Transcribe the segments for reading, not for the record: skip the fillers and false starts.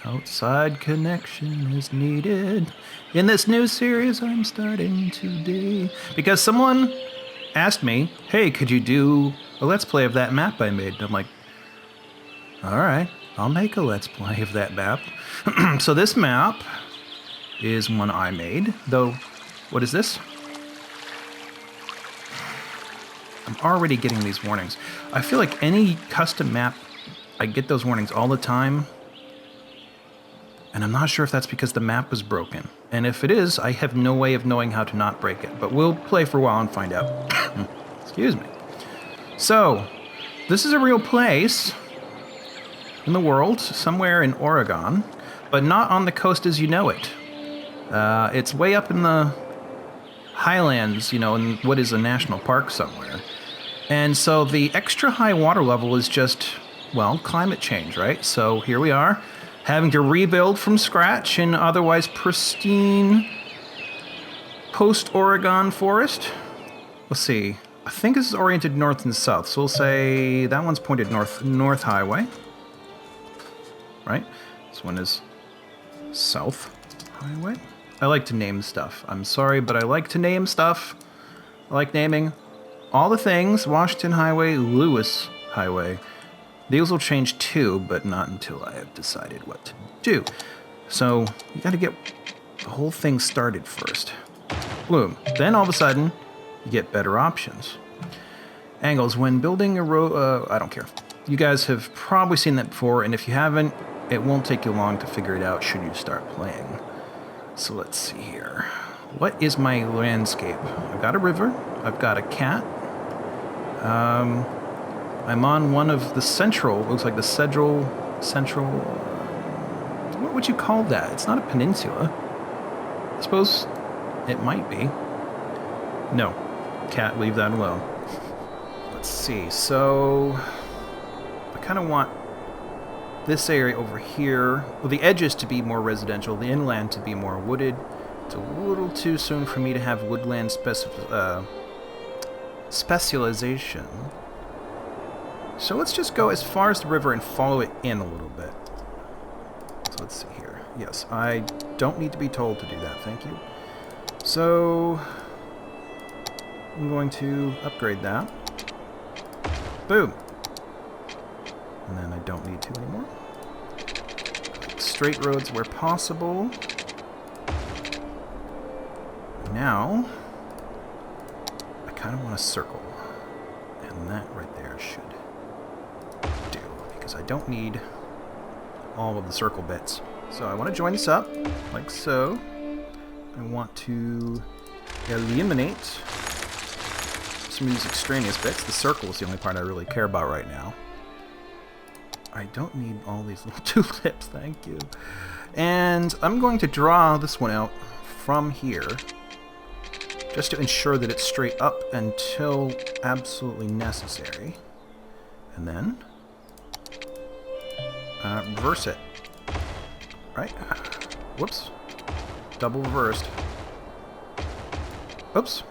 Outside connection is needed in this new series I'm starting today. Because someone asked me, hey, could you do a Let's Play of that map I made? And I'm like, alright, I'll make a Let's Play of that map. So this map is one I made, though, what is this? I'm already getting these warnings. I feel like any custom map, I get those warnings all the time. And I'm not sure if that's because the map was broken. And if it is, I have no way of knowing how to not break it. But we'll play for a while and find out. Excuse me. So, this is a real place in the world, somewhere in Oregon, but not on the coast as you know it. It's way up in the highlands, you know, in what is a national park somewhere. And so the extra high water level is just, well, climate change, right? So here we are, having to rebuild from scratch in otherwise pristine post-Oregon forest. Let's see. I think this is oriented north and south, so we'll say that one's pointed north highway. Right? This one is south highway. I like to name stuff. I'm sorry, but I like to name stuff. I like naming all the things. Washington Highway, Lewis Highway. These will change too, but not until I have decided what to do. So, you gotta get the whole thing started first. Boom. Then all of a sudden, you get better options. Angles. When building a road, I don't care. You guys have probably seen that before, and if you haven't, it won't take you long to figure it out should you start playing. So let's see here. What is my landscape? I've got a river. I've got a cat. I'm on one of the central, looks like the central, what would you call that? It's not a peninsula. I suppose it might be. No, cat, leave that alone. Let's see, so I kind of want this area over here, well, the edges to be more residential, the inland to be more wooded. It's a little too soon for me to have woodland specialization. So let's just go as far as the river and follow it in a little bit. So let's see here. Yes, I don't need to be told to do that, thank you. So I'm going to upgrade that. Boom. And then I don't need to anymore. Straight roads where possible. Now, I kind of want a circle. And that right there should do. Because I don't need all of the circle bits. So I want to join this up, like so. I want to eliminate some of these extraneous bits. The circle is the only part I really care about right now. I don't need all these little tulips, thank you. And I'm going to draw this one out from here, just to ensure that it's straight up until absolutely necessary. And then reverse it. Right? Whoops. Double reversed. Oops.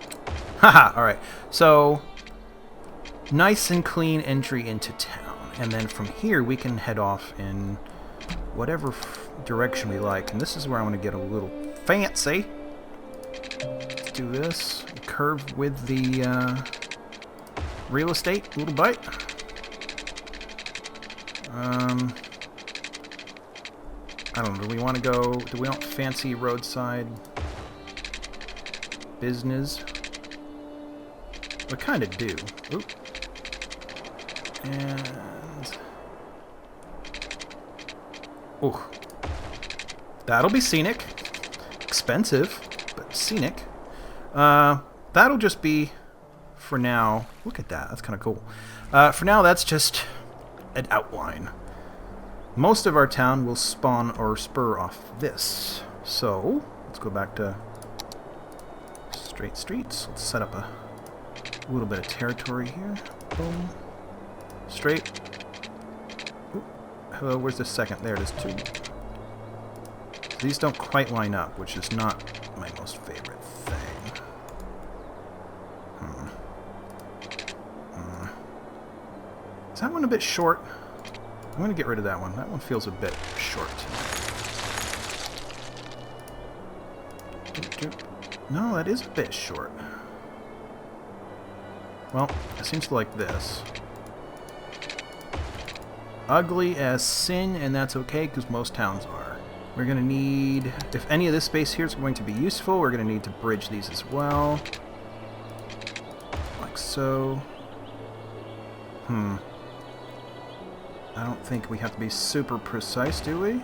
Haha, alright. So, nice and clean entry into town. And then from here, we can head off in whatever direction we like. And this is where I want to get a little fancy. Let's do this. Curve with the real estate a little bit. I don't know. Do we want to go... Do we want fancy roadside business? We kind of do. Oop. And... Oh. That'll be scenic. Expensive, but scenic. That'll just be, for now... Look at that. That's kind of cool. For now, that's just an outline. Most of our town will spawn or spur off this. So, let's go back to straight streets. Let's set up a little bit of territory here. Boom. Straight. Ooh. Hello, where's the second? There it is, two. These don't quite line up, which is not my most favorite thing. Is that one a bit short? I'm going to get rid of that one. That one feels a bit short to me. No, that is a bit short. Well, it seems to like this. Ugly as sin, and that's okay, because most towns are. We're going to need... If any of this space here is going to be useful, we're going to need to bridge these as well. Like so. I don't think we have to be super precise, do we?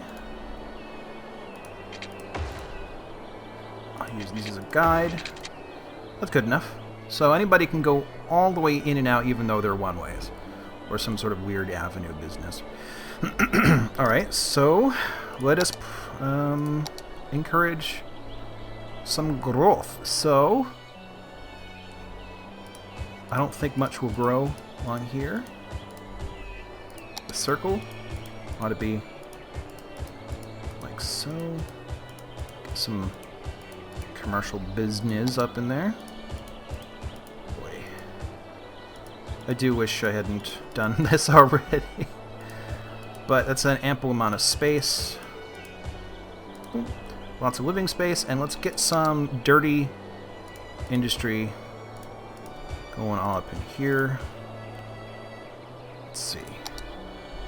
I'll use these as a guide. That's good enough. So anybody can go all the way in and out even though they're one-ways. Or some sort of weird avenue business. Alright, so let us encourage some growth. So I don't think much will grow on here. The circle ought to be like so. Get some commercial business up in there. I do wish I hadn't done this already. But that's an ample amount of space. Lots of living space, and let's get some dirty industry going all up in here. Let's see.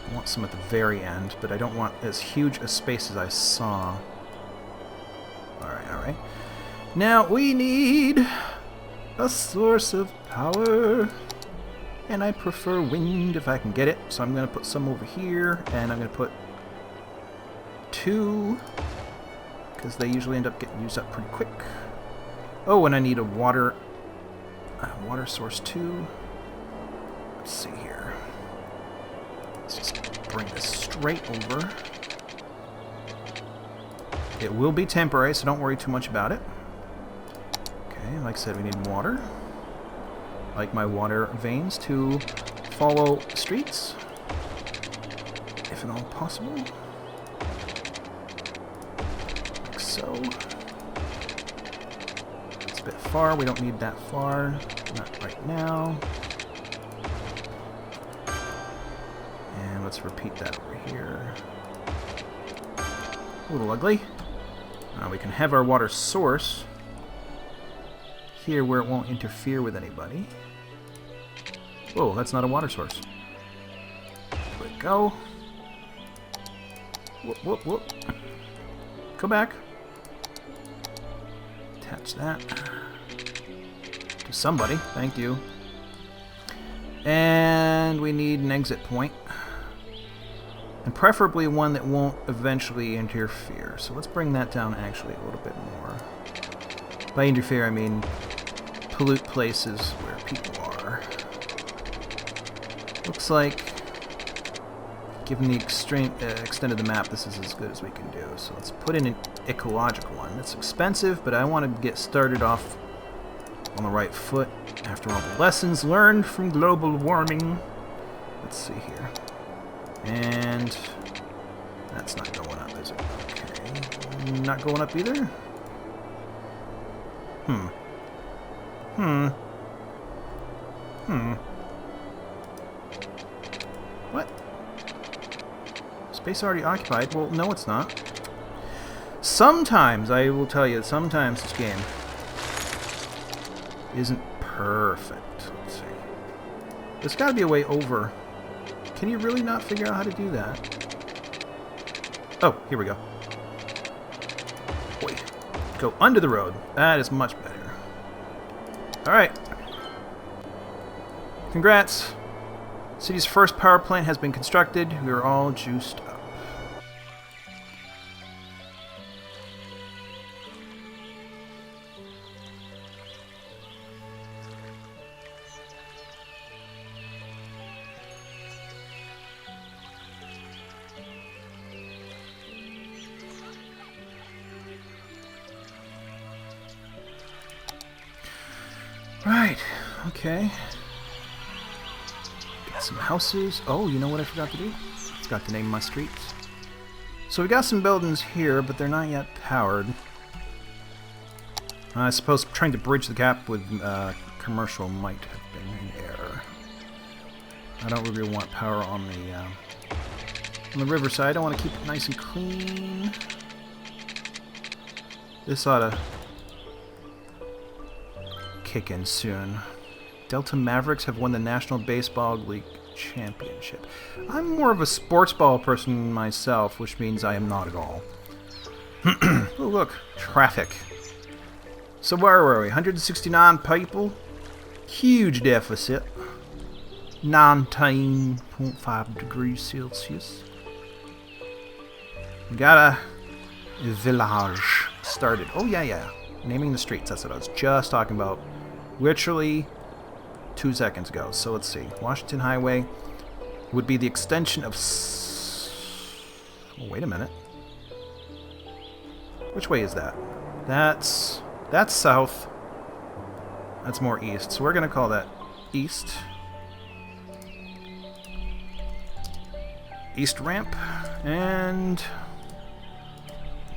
I want some at the very end, but I don't want as huge a space as I saw. Alright, alright. Now we need a source of power. And I prefer wind if I can get it, so I'm going to put some over here, and I'm going to put 2, because they usually end up getting used up pretty quick. Oh, and I need a water source too. Let's see here. Let's just bring this straight over. It will be temporary, so don't worry too much about it. Okay, like I said, we need water. Like my water veins to follow streets, if at all possible. Like so. It's a bit far, we don't need that far. Not right now. And let's repeat that over here. A little ugly. Now we can have our water source here where it won't interfere with anybody. Whoa, that's not a water source. There we go. Whoop, whoop, whoop. Go back. Attach that to somebody. Thank you. And we need an exit point. And preferably one that won't eventually interfere. So let's bring that down actually a little bit more. By interfere, I mean pollute places where people are. Looks like, given the extent of the map, this is as good as we can do. So let's put in an ecological one. It's expensive, but I want to get started off on the right foot after all the lessons learned from global warming. Let's see here. And that's not going up, is it? Okay. Not going up either? What? Space already occupied? Well, no it's not. Sometimes, I will tell you, sometimes this game isn't perfect. Let's see. There's gotta be a way over. Can you really not figure out how to do that? Oh, here we go. Wait. Go under the road. That is much better. Alright. Congrats. City's first power plant has been constructed. We are all juiced up. Right, okay. Got some houses. Oh, you know what I forgot to do? I forgot to name my streets. So we got some buildings here, but they're not yet powered. I suppose trying to bridge the gap with commercial might have been an error. I don't really want power on the riverside. I want to keep it nice and clean. This ought to kick in soon. Delta Mavericks have won the National Baseball League Championship. I'm more of a sports ball person myself, which means I am not at all. Oh, look. Traffic. So where were we? 169 people? Huge deficit. 19.5 degrees Celsius. We got a village started. Oh, yeah. Naming the streets. That's what I was just talking about. Literally 2 seconds ago. So let's see. Washington Highway would be the extension of... Oh, wait a minute. Which way is that? That's south. That's more east. So we're going to call that east. East ramp. And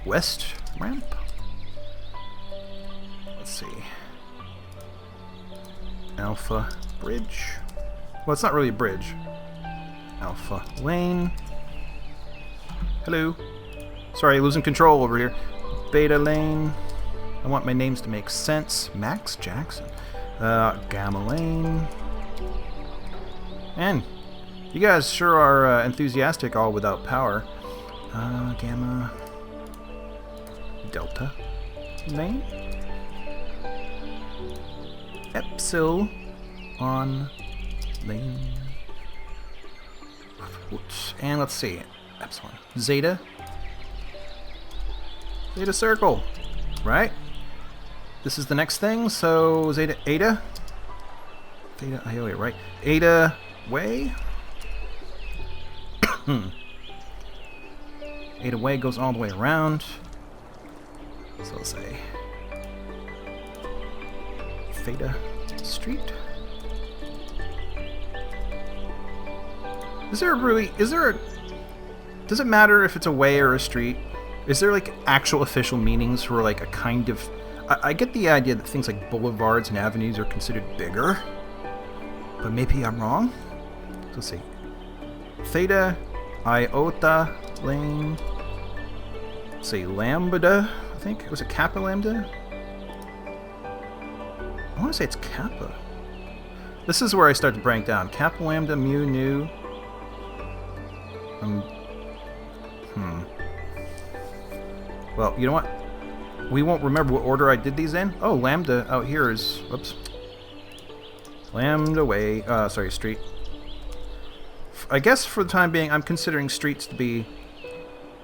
west ramp. Let's see. Alpha Bridge. Well, it's not really a bridge. Alpha Lane. Hello. Sorry, losing control over here. Beta Lane. I want my names to make sense. Max Jackson. Gamma Lane. Man, you guys sure are enthusiastic all without power. Gamma. Delta Lane. Epsilon Lane. And let's see. Epsilon. Zeta. Zeta Circle. Right? This is the next thing, so Zeta Eta. Theta Iota, right? Eta Way. Eta Way goes all the way around. So let's say Theta Street. Does it matter if it's a way or a street? Is there like actual official meanings for like a kind of... I get the idea that things like boulevards and avenues are considered bigger, but maybe I'm wrong. So let's see. Theta Iota Lane. Let's say Lambda, I think. Was it Kappa Lambda? I want to say it's Kappa. This is where I start to break down. Kappa Lambda Mu Nu. Well, you know what? We won't remember what order I did these in. Oh, Lambda out here is... Whoops. Lambda Way... sorry, street. I guess for the time being, I'm considering streets to be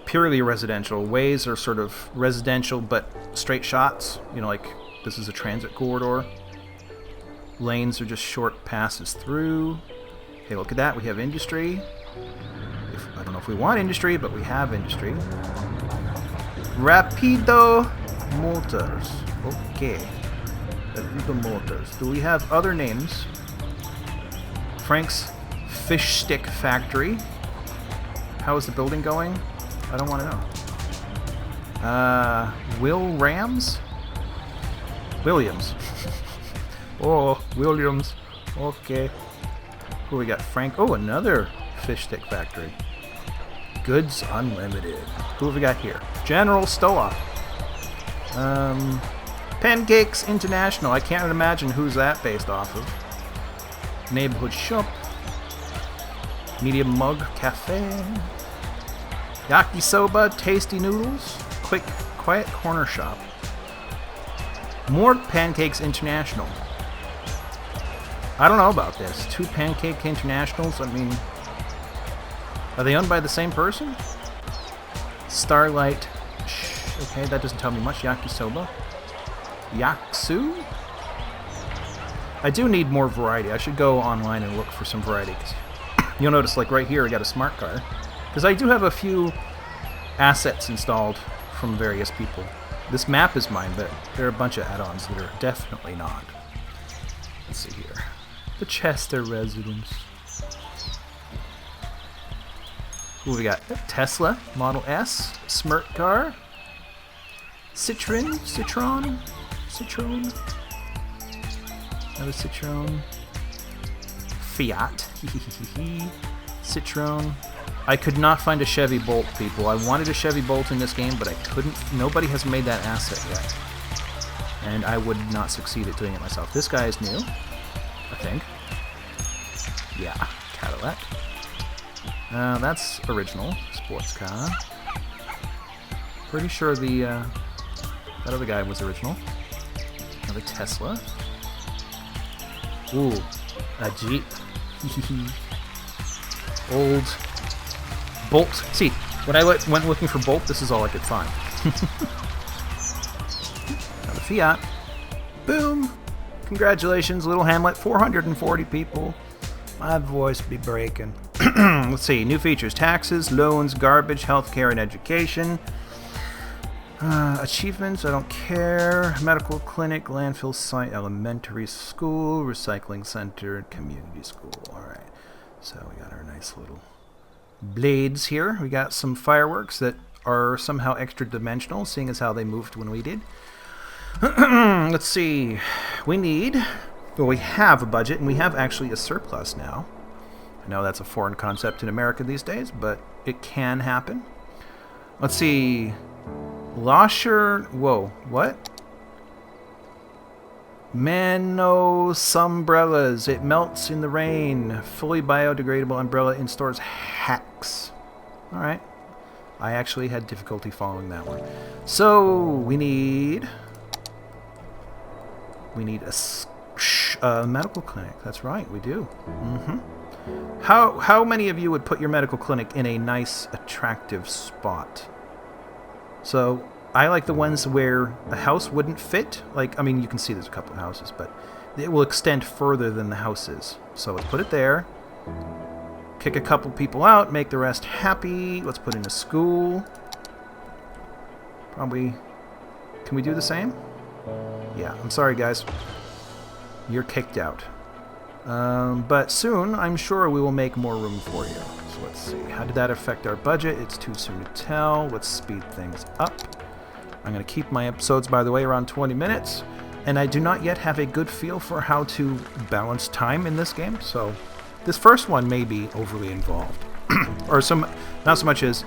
purely residential. Ways are sort of residential, but straight shots. You know, like, this is a transit corridor. Lanes are just short passes through. Hey, look at that. We have industry. I don't know if we want industry, but we have industry. Rapido Motors. Okay. Rapido Motors. Do we have other names? Frank's Fish Stick Factory. How is the building going? I don't want to know. Will Rams? Williams. Oh, Williams. Okay. Who we got? Frank. Oh, another Fish Stick Factory. Goods Unlimited. Who have we got here? General Stoa. Pancakes International. I can't imagine who's that based off of. Neighborhood Shop. Medium Mug Cafe. Yakisoba Tasty Noodles. Quiet Corner Shop. More Pancakes International. I don't know about this. 2 Pancake Internationals. I mean... Are they owned by the same person? Starlight. Okay, that doesn't tell me much. Yakisoba. Yaksu? I do need more variety. I should go online and look for some variety. You'll notice, like right here, I got a smart car. Because I do have a few assets installed from various people. This map is mine, but there are a bunch of add-ons that are definitely not. Let's see here. The Chester residence. Who we got? Tesla Model S, Smart car, Citron, another Citron, Fiat, Citron. I could not find a Chevy Bolt, people. I wanted a Chevy Bolt in this game, but I couldn't. Nobody has made that asset yet. and I would not succeed at doing it myself. This guy is new, I think. Yeah, Cadillac. That's original. Sports car. Pretty sure that other guy was original. Another Tesla. Ooh, a Jeep. Old Bolt. See, when I went looking for Bolt, this is all I could find. Another Fiat. Boom. Congratulations, little Hamlet. 440 people. My voice be breaking. Let's see. New features. Taxes, loans, garbage, healthcare, and education. Achievements, I don't care. Medical clinic, landfill site, elementary school, recycling center, community school. Alright. So we got our nice little blades here. We got some fireworks that are somehow extra dimensional, seeing as how they moved when we did. Let's see. We have a budget, and we have actually a surplus now. I know that's a foreign concept in America these days, but it can happen. Let's see. Losher. Whoa, what? Manos umbrellas. It melts in the rain. Fully biodegradable umbrella in stores. Hacks. Alright. I actually had difficulty following that one. So, we need a medical clinic. That's right, we do. How many of you would put your medical clinic in a nice, attractive spot? So, I like the ones where the house wouldn't fit. Like, I mean, you can see there's a couple of houses, but it will extend further than the house is. So let's put it there. Kick a couple people out, make the rest happy. Let's put in a school. Probably... Can we do the same? Yeah, I'm sorry, guys. You're kicked out. But soon, I'm sure we will make more room for you. So let's see. How did that affect our budget? It's too soon to tell. Let's speed things up. I'm going to keep my episodes, by the way, around 20 minutes. And I do not yet have a good feel for how to balance time in this game. So this first one may be overly involved. Or not so much as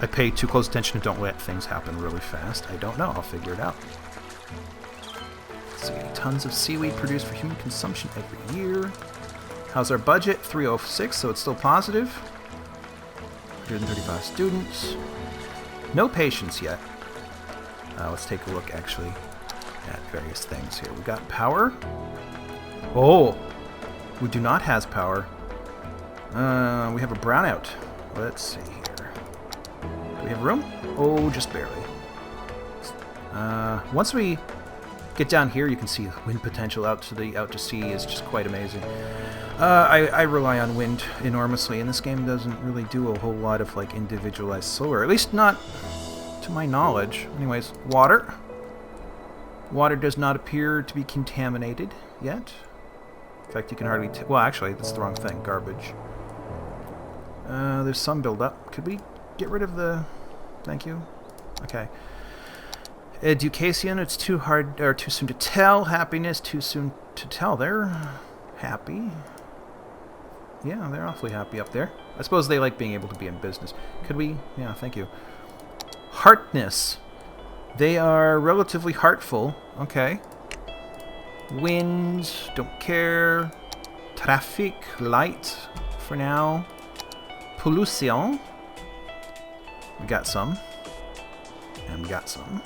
I pay too close attention and don't let things happen really fast. I don't know. I'll figure it out. Let's see. Tons of seaweed produced for human consumption every year. How's our budget? 306, so it's still positive. 135 students. No patients yet. Let's take a look, actually, at various things here. We got power. Oh! We do not has power. We have a brownout. Let's see here. Do we have room? Oh, just barely. Once we get down here, you can see the wind potential out to sea is just quite amazing. I rely on wind enormously, and this game doesn't really do a whole lot of like individualized solar, at least not to my knowledge. Anyways, water. Water does not appear to be contaminated yet. In fact, you can hardly well, actually, that's the wrong thing. Garbage. There's some buildup. Could we get rid of the... Thank you. Okay. Education, it's too hard, or too soon to tell. Happiness, too soon to tell. They're happy. Yeah, they're awfully happy up there. I suppose they like being able to be in business. Could we? Yeah, thank you. Heartness. They are relatively heartful. Okay. Wind, don't care. Traffic, light, for now. Pollution. We got some. And we got some.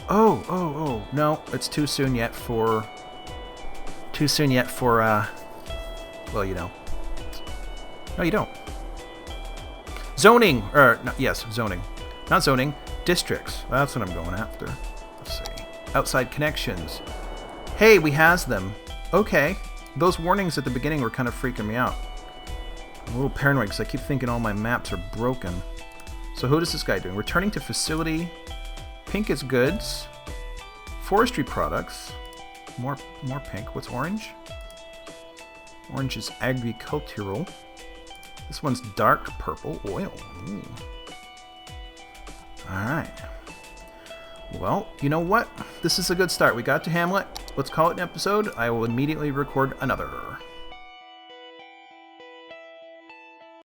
Oh, no, it's too soon yet for, well, you know. No, you don't. Zoning, yes, zoning. Not zoning, districts. That's what I'm going after. Let's see. Outside connections. Hey, we has them. Okay. Those warnings at the beginning were kind of freaking me out. I'm a little paranoid because I keep thinking all my maps are broken. So who is this guy doing? Returning to facility. Pink is goods. Forestry products. More pink. What's orange? Orange is agricultural. This one's dark purple. Oil. Ooh. Alright. Well, you know what? This is a good start. We got to Hamlet. Let's call it an episode. I will immediately record another.